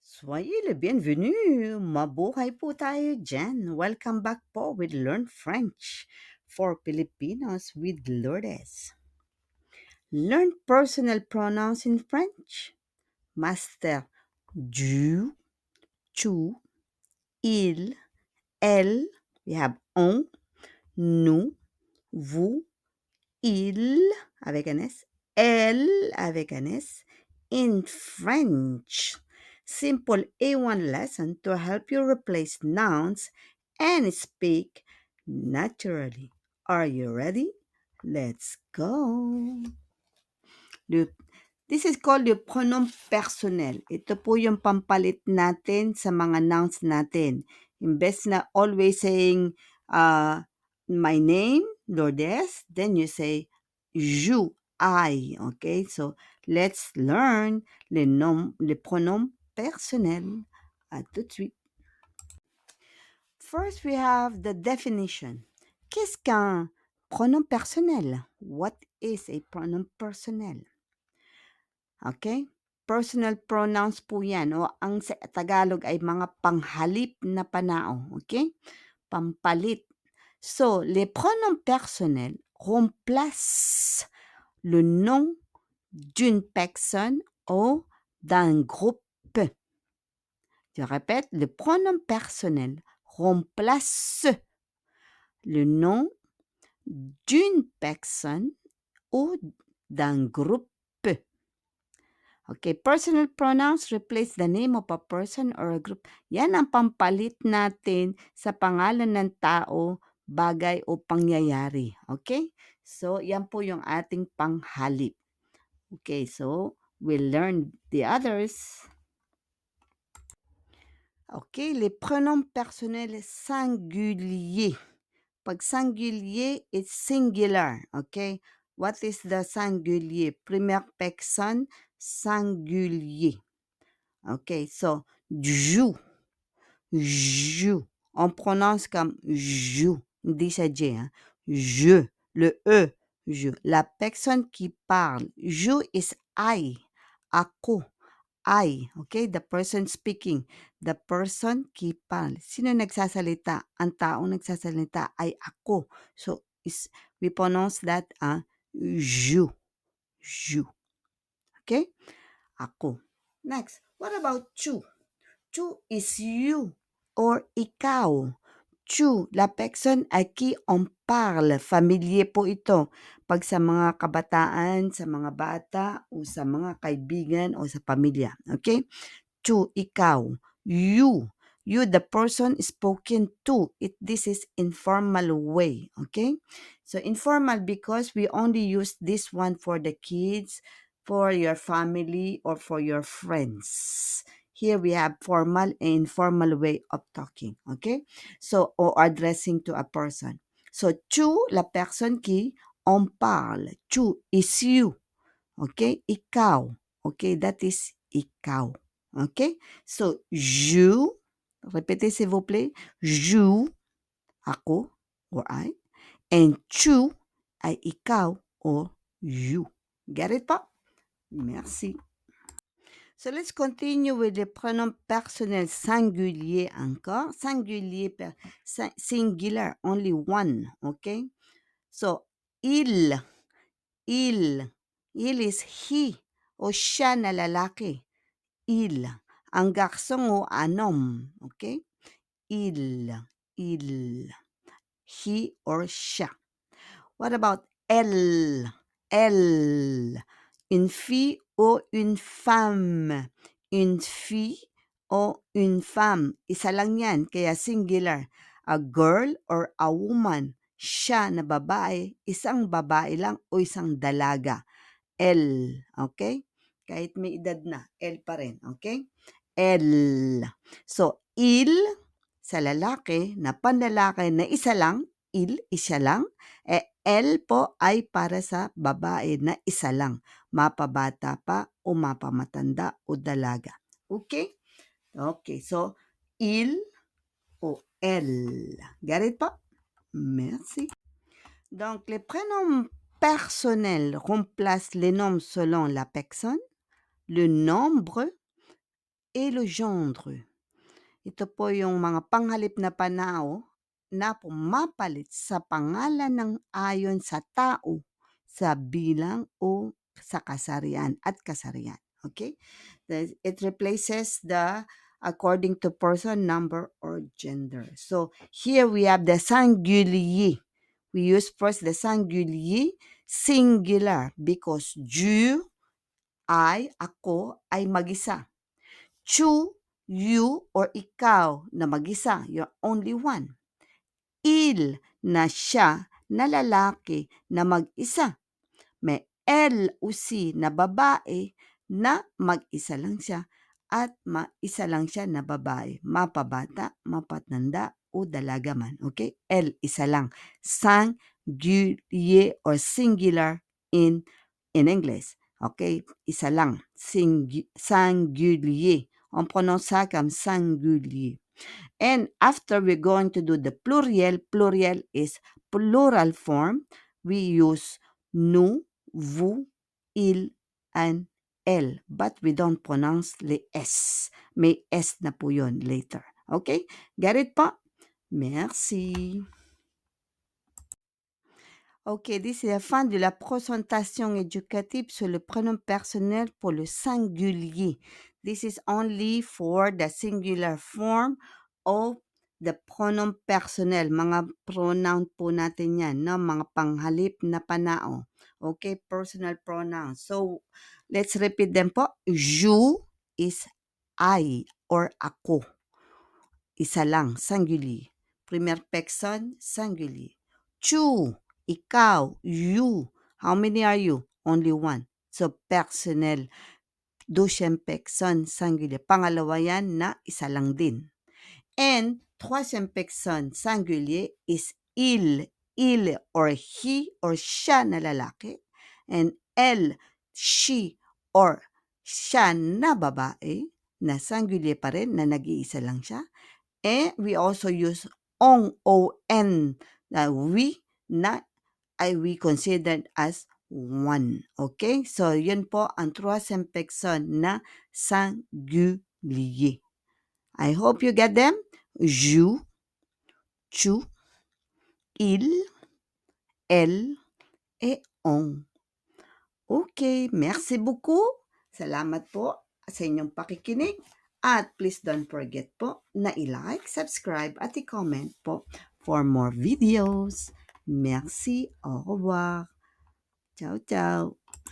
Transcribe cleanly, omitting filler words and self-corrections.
Soyez le bienvenu. Mabuhay po tayo dyan. Welcome back po with Learn French for Filipinos with Lourdes. Learn personal pronouns in French. Master du, tu, il, elle. We have on, nous, vous, il avec un S, elle avec un S in French. Simple A1 lesson to help you replace nouns and speak naturally. Are you ready? Let's go. This is called the pronoun personnel. Ito po yung pampalit natin sa mga nouns natin. Imbes na always saying my name, Lourdes, then you say you, I. Okay, so let's learn les pronoms personnels. À tout de suite. First, we have the definition. Qu'est-ce qu'un pronom personnel? What is a pronoun personnel? Okay? Personal pronouns po yan. O ang sa Tagalog ay mga panghalip na panao. Okay? Pampalit. So, les pronoms personnels remplacent le nom d'une personne ou d'un groupe. Je répète, le pronom personnel remplace le nom d'une personne ou d'un groupe. Okay, personal pronouns replace the name of a person or a group. Yan ang pampalit natin sa pangalan ng tao, bagay o pangyayari. Okay? So, yan po yung ating panghalip. Okay, so we'll learn the others. Okay, les pronoms personnels singuliers. Pag singulier, it's singular. Okay? What is the singulier? Première personne singulier. Okay, so joue, joue. On prononce comme joue. Hindi sa J, hein? Je, le E, je. La personne qui parle, joue is I, ako, I. Okay, the person speaking. The person qui parle. Sino nagsasalita? Ang taong nagsasalita ay ako. So, we pronounce that je, je. Okay? Ako. Next, what about tu? Tu is you or ikaw. Tu, la personne à qui on parle. Familiar po ito. Pag sa mga kabataan, sa mga bata, o sa mga kaibigan, o sa pamilya. Okay? Tu, ikaw. You, the person spoken to. This is informal way. Okay? So, informal because we only use this one for the kids, for your family, or for your friends. Here we have formal and informal way of talking. Okay? So, or addressing to a person. So, tu, la personne qui on parle. Tu is you. Okay? Ikaw. Okay? That is ikaw. Okay? So, je, répétez s'il vous plaît, je, ako, or I, and tu, ay ikaw, or you. Get it po? Merci. So, let's continue with the pronom personnel singulier encore. Singulier, singular, only one, okay? So, il is he o siya na lalaki. Il. Ang garsong o anom, okay? Il. He or siya. What about elle? Elle. Une fille ou une femme. Une fille o une femme. Isa lang yan, kaya singular. A girl or a woman. Siya na babae, isang babae lang o isang dalaga. Elle. Okay? Kahit may edad na, elle pa rin. Okay? Elle. So, il, sa lalaki, na panlalaki na isa lang, il, isa lang. Elle po ay para sa babae na isa lang. Mapabata pa o mapamatanda o dalaga. Okay? Okay, so, il o elle. Get it po? Merci. Donc, les prénoms personnels remplacent les noms selon la personne, le nombre et le gendre. Ito po yung mga panghalip na panao na pumapalit sa pangalan ng ayon sa tao, sa bilang o sa kasarian at kasarian. Okay? It replaces the according to person, number, or gender. So here we have the singulier. We use first the singulier singular because je, I, ako, ay mag-isa. Tu, you, or ikaw na mag-isa. You're only one. Il, na siya, na lalaki, na mag-isa. May elle aussi na babae na mag-isa lang siya at isa lang siya na babae. Mapabata, mapatanda, o dalaga man. Okay? Elle, isa lang. Singulier or singular in English. Okay? Isa lang. Singulier. On prononce ça comme singulier. And after we're going to do the pluriel, pluriel is plural form. We use nous, vous, il, and elle. But we don't pronounce the S. May S na po yun later. Okay? Get it po? Merci. Ok, this is la fin de la présentation éducative sur le prénom personnel pour le singulier. This is only for the singular form of the pronoun personnel. Mga pronoun po natin yan, no? Mga panghalip na panao. Okay, personal pronouns. So, let's repeat them po. Je is I or ako. Isa lang, singulier. Première personne, singulier. Tu, ikaw, you. How many are you? Only one. So, personnel. Deuxième personne, singulier. Pangalawa yan na isa lang din. And troisième personne, singulier is il or he or siya na lalaki. And elle, she or siya na babae. Na singulier pa rin, na nag-iisa lang siya. And we also use on, O-N, na we, na ay we considered as one. Okay? So, yun po ang troisième personne na singulier. I hope you get them. Je, tu, il, elle, et on. Okay, merci beaucoup. Salamat po sa inyong pakikinig. At please don't forget po na i-like, subscribe, at i-comment po for more videos. Merci. Au revoir. Ciao, ciao.